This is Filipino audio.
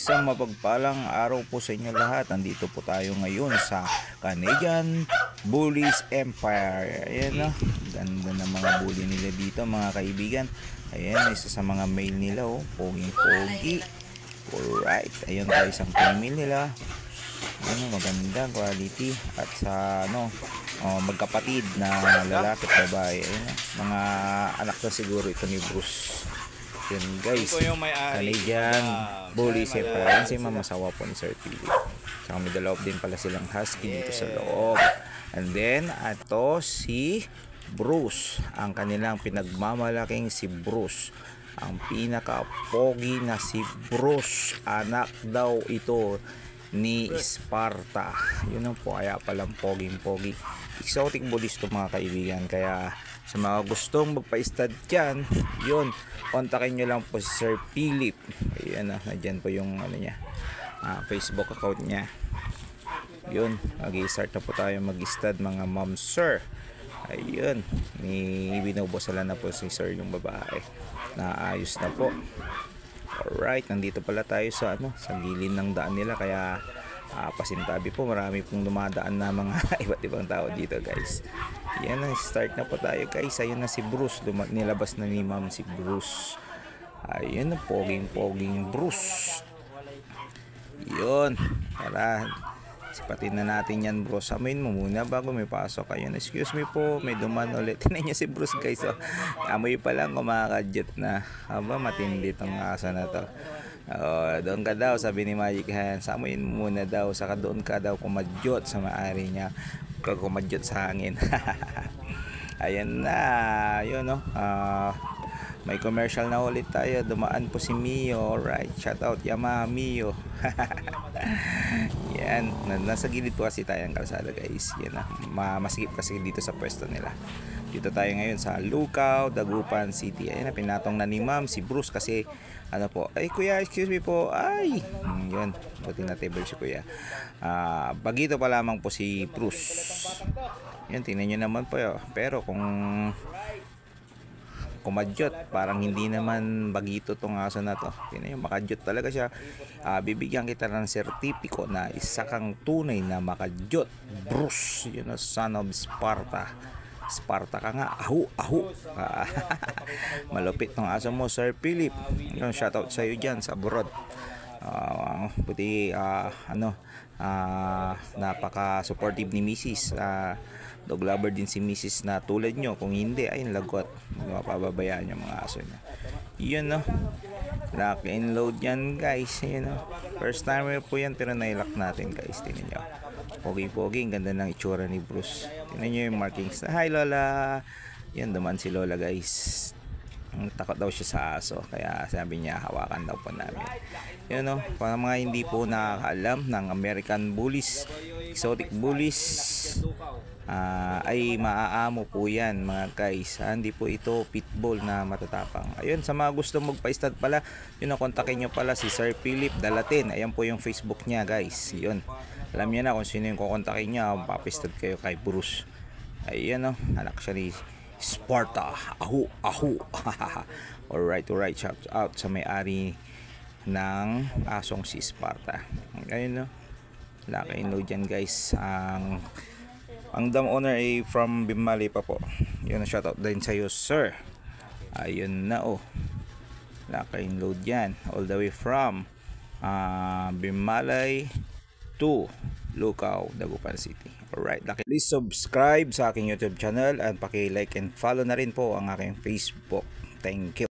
Isang mapagpalang araw po sa inyo lahat. Nandito po tayo ngayon sa Canadian Bullies Empire. Ayan na, ganda ng mga bully nila dito mga kaibigan. Ayan, isa sa mga male nila, oh, poging-pogi. Alright, ayun tayo isang female nila. Ayan, maganda quality. At sa magkapatid na lalaki at babae. Ayan, mga anak na siguro ito ni Bruce. Yun guys, Canadian Bullies Empire. Yan si mamasawa po ni Sir Philip. Saka may dalaw din pala silang husky dito sa loob. And then ato si Bruce, ang kanilang pinagmamalaking si Bruce, ang pinaka-pogi na si Bruce. Anak daw ito ni Sparta. Yun ang po, kaya palang poging-pogi. Exotic bullies to mga kaibigan. Kaya sa mga gustong magpa-stud dyan, yun, kontakin nyo lang po si Sir Philip. Ayan na, nandyan po yung Facebook account niya. Yun, mag-i-start na po tayo mag-stud mga ma'am sir. Ayun, binubosala na po si sir yung babae. Naayos na po. Alright, nandito pala tayo sa sa gilid ng daan nila, kaya pasintabi po, marami pong dumadaan na mga iba't ibang tao dito guys. Yan na, start na po tayo guys. Ayun na si Bruce, nilabas na ni ma'am si Bruce. Ayun na, poging Bruce. Yun, para sipatin na natin yan bro. Amoyin mo muna bago may pasok. Ayun, excuse me po, may duman ulit. Tinan niyo si Bruce guys, oh. Amoy pa lang kumakadyot na. Aba, matindi tong aso na to. Doon ka daw, sabi ni Magic Hands. Amoyin mo muna daw, saka doon ka daw kumadyot sa maari niya. Kumadyot sa hangin. Ayan na, yun may commercial na ulit tayo. Dumaan po si Mio. Alright, shout out Yamaha Mio. Yan, nasa gilid po kasi tayo ang kalsada guys. Yan na, masikip kasi dito sa pwesto nila. Dito tayo ngayon sa Lucao, Dagupan City. Ayan na, pinatong na ni ma'am si Bruce kasi po, ay kuya, excuse me po, ay yun, buti na table si kuya. Bagito pa lamang po si Bruce. Yan, tingnan nyo naman po yun. Pero kung kumadyot, parang hindi naman bagito tong aso na to. Tingnan nyo, makadyot talaga siya. Bibigyan kita ng sertipiko na isa kang tunay na makadyot Bruce. Yun know, son of Sparta. Sparta ka nga, ahu. Malupit ng aso mo Sir Philip. Yung shoutout sa iyo dyan sa abroad. Buti napaka supportive ni Mrs. Dog lover din si Mrs. na tulad nyo. Kung hindi, ay lagot, mapababayaan yung mga aso niya. Yun lock and load yan guys. Yun first timer po yan, pero nailak natin guys. Tingnan nyo, pogi-pogi, ang ganda ng itsura ni Bruce. Tingnan nyo yung markings. Hi Lola. Yan, duman si Lola guys. Takot daw siya sa aso, kaya sabi niya hawakan daw po namin. Yun para mga hindi po nakakaalam ng American Bullies, exotic bullies, ay maaamo po yan mga guys. Hindi po ito pitbull na matatapang. Ayun, sa mga gusto magpa-stud pala, yun kontakin nyo pala si Sir Philip Dalatin. Ayan po yung Facebook niya guys. Yun, alam niya na kung sino yung kukontakin niya. Papistad kayo kay Bruce. Ayun anak siya ni Sparta. Ahu. Alright, shout out sa may-ari ng asong si Sparta. Ayun laki in load yan guys. Ang dam owner ay from Bimali pa po. Yun, shout out din sa iyo sir. Ayun na laki in load yan, all the way from Bimalay to Lucao, Dagupan City. Alright, please subscribe sa aking YouTube channel and paki-like and follow na rin po ang aking Facebook. Thank you.